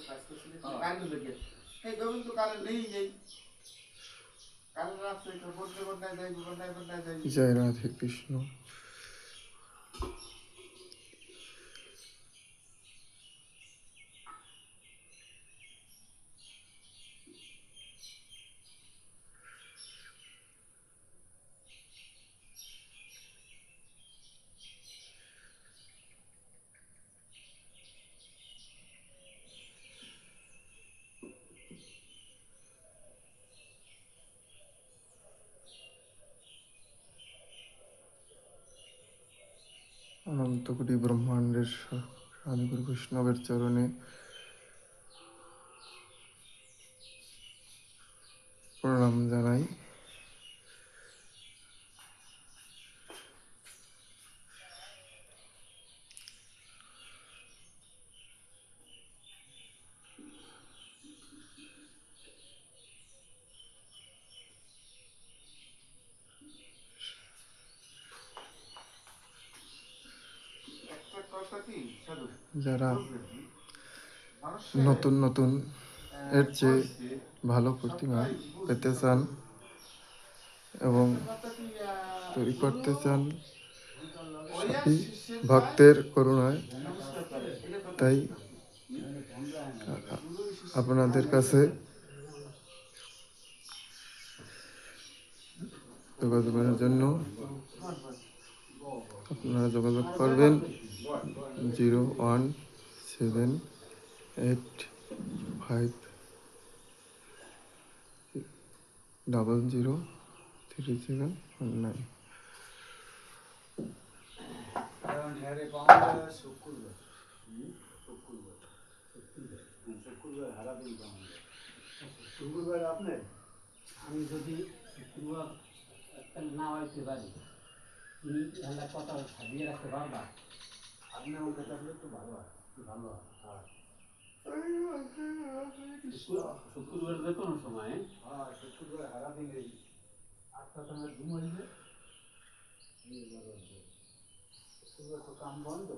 কাজ করছি কারেন্ট লেগে এই জমি তো কারেন্ট নেই নেই কারেন্ট রাস্তায় তো বন্যায় বন্যায় যাই বন্যায় বন্যায় যাই। জয় রাধে কৃষ্ণ। অনন্ত কোটি ব্রহ্মাণ্ডের আদিগুরু বৈষ্ণবের চরণে প্রণাম জানাই। একটা কথা কি সাধু যারা মানুষের নতুন নতুন এর চেয়ে বয়সে ভালো প্রতিমা সবটাই পেতে বুঝতে চান হবে। এবং একটা কথা কি তৈরি করতে গুরু চান ওইয়া সেই শিষ্যের পায় ভক্তের করুণায়, নমস্কার করে এটা কথা তাই বুঝতে হবে। গুরু শিষ্যের আপনাদের পায় কাছে যোগাযোগের জন্য আপনারা যোগাযোগ করবেন 01785003719। শুক্রবার আপনি আমি যদি শুক্রবার না হইতে পারি তুমি এলা কথা সাজিয়ে রাখতে পারবা। আপনি আমাকে থাকলে একটু ভালো হয়, ভালো হয়। শুক্রবার যে কোনো সময় হ্যাঁ শুক্রবার হারা দিন এই 8টা সময় ঘুম হইবে শুক্রবার তো কাম বন্ধ।